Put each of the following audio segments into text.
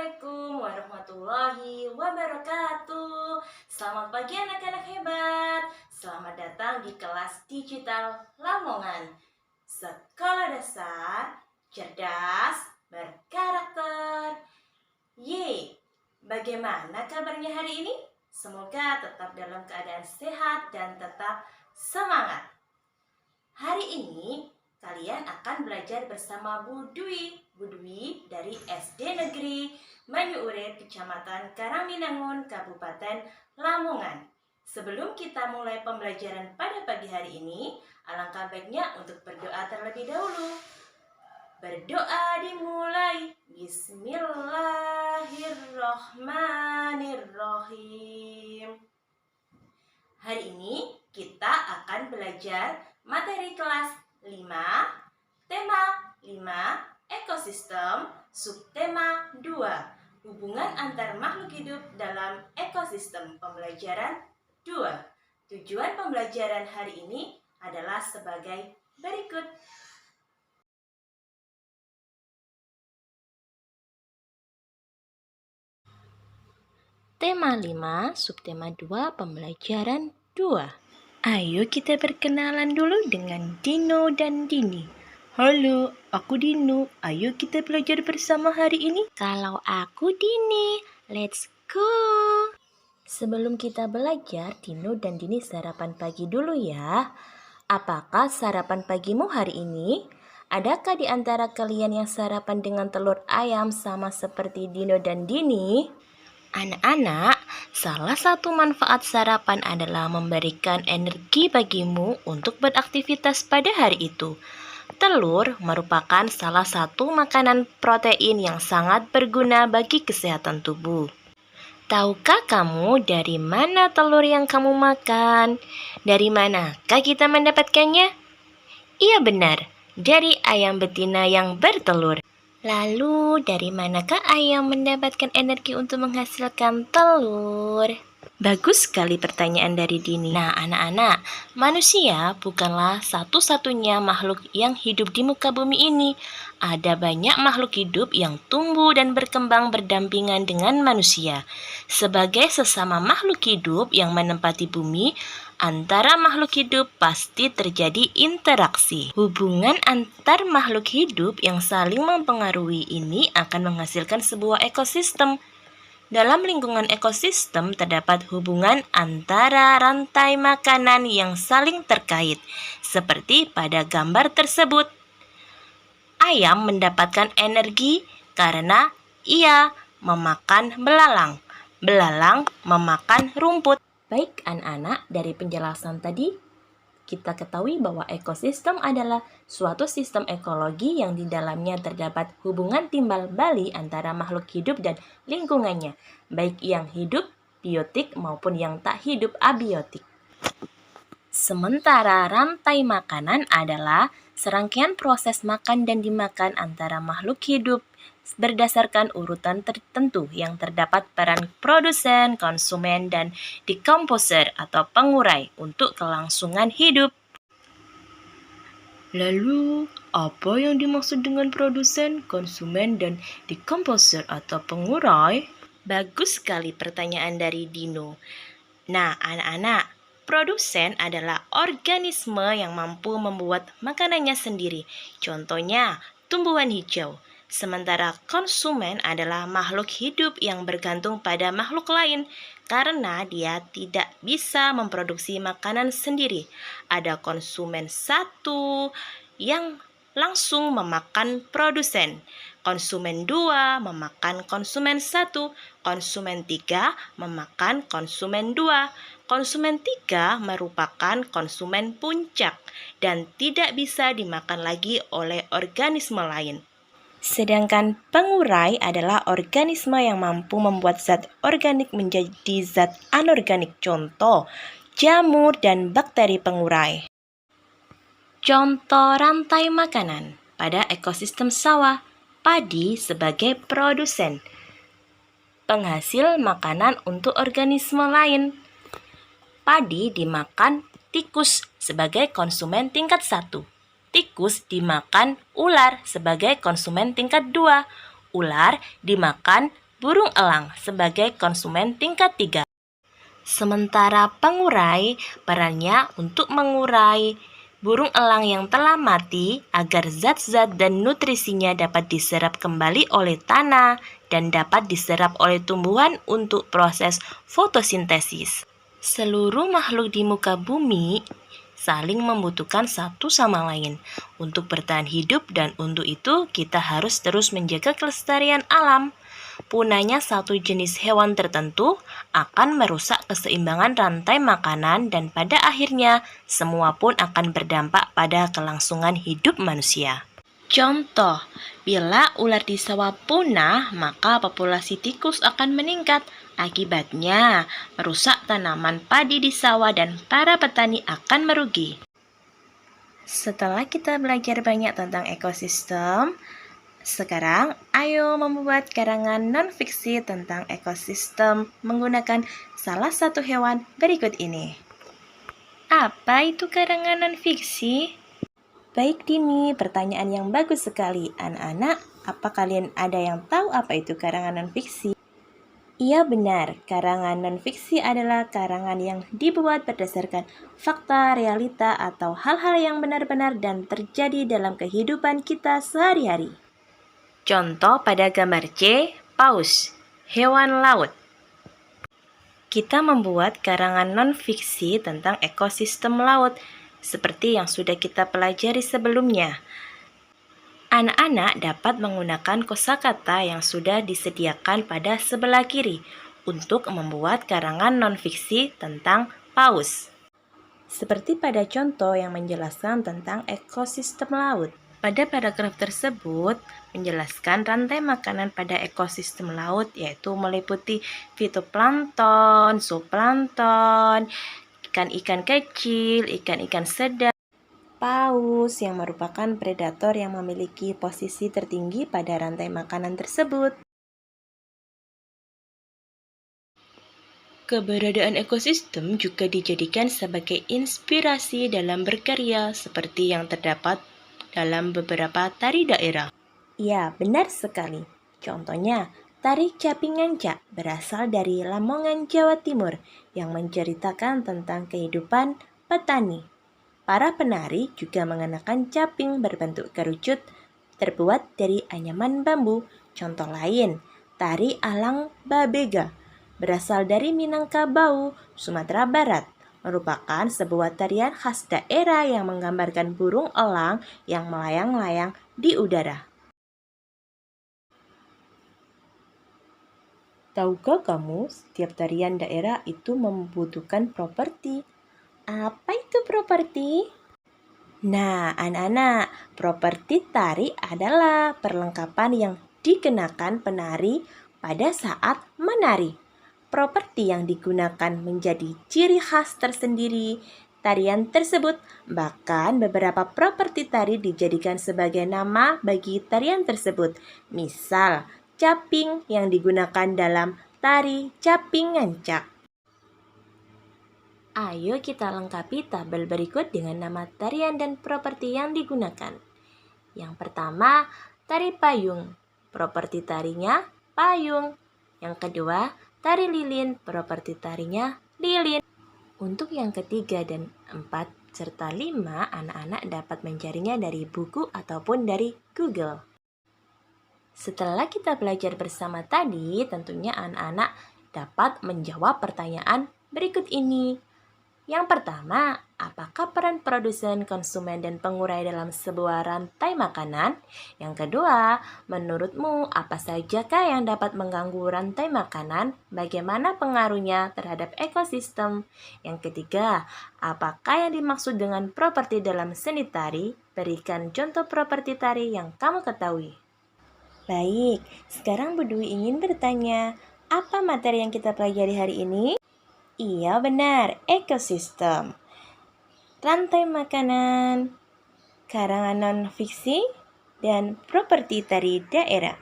Assalamualaikum warahmatullahi wabarakatuh. Selamat pagi anak-anak hebat. Selamat datang di kelas digital Lamongan. Sekolah dasar, cerdas, berkarakter. Yeay, bagaimana kabarnya hari ini? Semoga tetap dalam keadaan sehat dan tetap semangat. Hari ini kalian akan belajar bersama Bu Dwi dari SD Negeri Manyuurip, Kecamatan Karangminangun, Kabupaten Lamongan. Sebelum kita mulai pembelajaran pada pagi hari ini, alangkah baiknya untuk berdoa terlebih dahulu. Berdoa dimulai. Bismillahirrahmanirrahim. Hari ini kita akan belajar materi kelas 5, tema 5, ekosistem, subtema 2, hubungan antar makhluk hidup dalam ekosistem, pembelajaran 2. Tujuan pembelajaran hari ini adalah sebagai berikut. Tema 5, subtema 2, pembelajaran 2. Ayo kita perkenalan dulu dengan Dino dan Dini. Halo, aku Dino. Ayo kita belajar bersama hari ini. Kalau aku Dini, let's go. Sebelum kita belajar, Dino dan Dini sarapan pagi dulu ya. Apakah sarapan pagimu hari ini? Adakah di antara kalian yang sarapan dengan telur ayam sama seperti Dino dan Dini? Anak-anak, salah satu manfaat sarapan adalah memberikan energi bagimu untuk beraktivitas pada hari itu. Telur merupakan salah satu makanan protein yang sangat berguna bagi kesehatan tubuh. Tahukah kamu dari mana telur yang kamu makan? Dari manakah kita mendapatkannya? Iya benar, dari ayam betina yang bertelur. Lalu, dari manakah ayam mendapatkan energi untuk menghasilkan telur? Bagus sekali pertanyaan dari Dini. Nah, anak-anak, manusia bukanlah satu-satunya makhluk yang hidup di muka bumi ini. Ada banyak makhluk hidup yang tumbuh dan berkembang berdampingan dengan manusia. Sebagai sesama makhluk hidup yang menempati bumi, antara makhluk hidup pasti terjadi interaksi. Hubungan antar makhluk hidup yang saling mempengaruhi ini akan menghasilkan sebuah ekosistem. Dalam lingkungan ekosistem terdapat hubungan antara rantai makanan yang saling terkait, seperti pada gambar tersebut. Ayam mendapatkan energi karena ia memakan belalang. Belalang memakan rumput. Baik anak-anak, dari penjelasan tadi kita ketahui bahwa ekosistem adalah suatu sistem ekologi yang di dalamnya terdapat hubungan timbal balik antara makhluk hidup dan lingkungannya, baik yang hidup biotik maupun yang tak hidup abiotik. Sementara rantai makanan adalah serangkaian proses makan dan dimakan antara makhluk hidup berdasarkan urutan tertentu yang terdapat peran produsen, konsumen, dan dekomposer atau pengurai untuk kelangsungan hidup. Lalu, apa yang dimaksud dengan produsen, konsumen, dan dekomposer atau pengurai? Bagus sekali pertanyaan dari Dino. Nah, anak-anak, produsen adalah organisme yang mampu membuat makanannya sendiri. Contohnya, tumbuhan hijau. Sementara konsumen adalah makhluk hidup yang bergantung pada makhluk lain karena dia tidak bisa memproduksi makanan sendiri. Ada konsumen satu yang langsung memakan produsen. Konsumen 2 memakan konsumen 1, konsumen 3 memakan konsumen 2. Konsumen 3 merupakan konsumen puncak dan tidak bisa dimakan lagi oleh organisme lain. Sedangkan pengurai adalah organisme yang mampu membuat zat organik menjadi zat anorganik. Contoh, jamur dan bakteri pengurai. Contoh rantai makanan pada ekosistem sawah, padi sebagai produsen, penghasil makanan untuk organisme lain. Padi dimakan tikus sebagai konsumen tingkat 1. Tikus dimakan ular sebagai konsumen tingkat 2. Ular dimakan burung elang sebagai konsumen tingkat 3. Sementara pengurai perannya untuk mengurai burung elang yang telah mati agar zat-zat dan nutrisinya dapat diserap kembali oleh tanah dan dapat diserap oleh tumbuhan untuk proses fotosintesis. Seluruh makhluk di muka bumi saling membutuhkan satu sama lain untuk bertahan hidup, dan untuk itu kita harus terus menjaga kelestarian alam. Punahnya satu jenis hewan tertentu akan merusak keseimbangan rantai makanan, dan pada akhirnya semua pun akan berdampak pada kelangsungan hidup manusia. Contoh, bila ular di sawah punah, maka populasi tikus akan meningkat. Akibatnya, merusak tanaman padi di sawah dan para petani akan merugi. Setelah kita belajar banyak tentang ekosistem, sekarang ayo membuat karangan non-fiksi tentang ekosistem menggunakan salah satu hewan berikut ini. Apa itu karangan non-fiksi? Baik Dini, pertanyaan yang bagus sekali. Anak-anak, apa kalian ada yang tahu apa itu karangan non-fiksi? Iya benar, karangan non-fiksi adalah karangan yang dibuat berdasarkan fakta, realita, atau hal-hal yang benar-benar dan terjadi dalam kehidupan kita sehari-hari. Contoh pada gambar C, paus, hewan laut. Kita membuat karangan non-fiksi tentang ekosistem laut, seperti yang sudah kita pelajari sebelumnya. Anak-anak dapat menggunakan kosakata yang sudah disediakan pada sebelah kiri untuk membuat karangan non-fiksi tentang paus. Seperti pada contoh yang menjelaskan tentang ekosistem laut. Pada paragraf tersebut menjelaskan rantai makanan pada ekosistem laut, yaitu meliputi fitoplankton, zooplankton, ikan-ikan kecil, ikan-ikan sedang, paus yang merupakan predator yang memiliki posisi tertinggi pada rantai makanan tersebut. Keberadaan ekosistem juga dijadikan sebagai inspirasi dalam berkarya, seperti yang terdapat dalam beberapa tari daerah. Ya, benar sekali. Contohnya, tari Caping Ngancak berasal dari Lamongan, Jawa Timur, yang menceritakan tentang kehidupan petani. Para penari juga mengenakan caping berbentuk kerucut terbuat dari anyaman bambu. Contoh lain, tari Alang Babega berasal dari Minangkabau, Sumatera Barat, merupakan sebuah tarian khas daerah yang menggambarkan burung elang yang melayang-layang di udara. Tahukah kamu, setiap tarian daerah itu membutuhkan properti. Apa itu properti? Nah, anak-anak, properti tari adalah perlengkapan yang dikenakan penari pada saat menari. Properti yang digunakan menjadi ciri khas tersendiri tarian tersebut. Bahkan beberapa properti tari dijadikan sebagai nama bagi tarian tersebut. Misal, caping yang digunakan dalam tari Caping Ngancak. Ayo kita lengkapi tabel berikut dengan nama tarian dan properti yang digunakan. Yang pertama, tari payung. Properti tarinya payung. Yang kedua, tari lilin. Properti tarinya lilin. Untuk yang ketiga dan 4 serta 5, anak-anak dapat mencarinya dari buku ataupun dari Google. Setelah kita belajar bersama tadi, tentunya anak-anak dapat menjawab pertanyaan berikut ini. Yang pertama, apakah peran produsen, konsumen, dan pengurai dalam sebuah rantai makanan? Yang kedua, menurutmu apa sajakah yang dapat mengganggu rantai makanan? Bagaimana pengaruhnya terhadap ekosistem? Yang ketiga, apakah yang dimaksud dengan properti dalam seni tari? Berikan contoh properti tari yang kamu ketahui. Baik, sekarang Bu Dwi ingin bertanya, apa materi yang kita pelajari hari ini? Iya benar, ekosistem. Rantai makanan, karangan non-fiksi, dan properti tari daerah.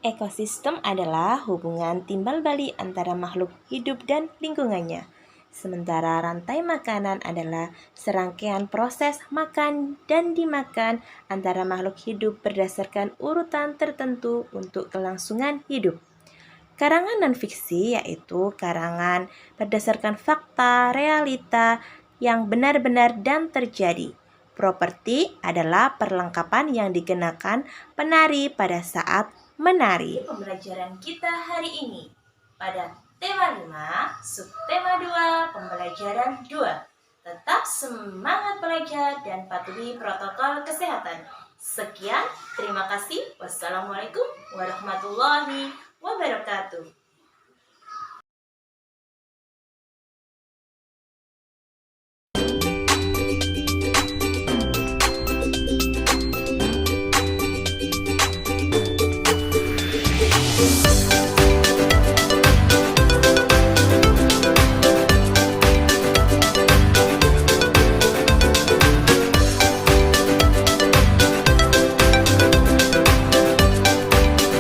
Ekosistem adalah hubungan timbal balik antara makhluk hidup dan lingkungannya. Sementara rantai makanan adalah serangkaian proses makan dan dimakan antara makhluk hidup berdasarkan urutan tertentu untuk kelangsungan hidup. Karangan non-fiksi yaitu karangan berdasarkan fakta, realita yang benar-benar dan terjadi. Properti adalah perlengkapan yang dikenakan penari pada saat menari. Pembelajaran kita hari ini pada tema 5, subtema 2, pembelajaran 2. Tetap semangat belajar dan patuhi protokol kesehatan. Sekian, terima kasih. Wassalamualaikum warahmatullahi wabarakatuh.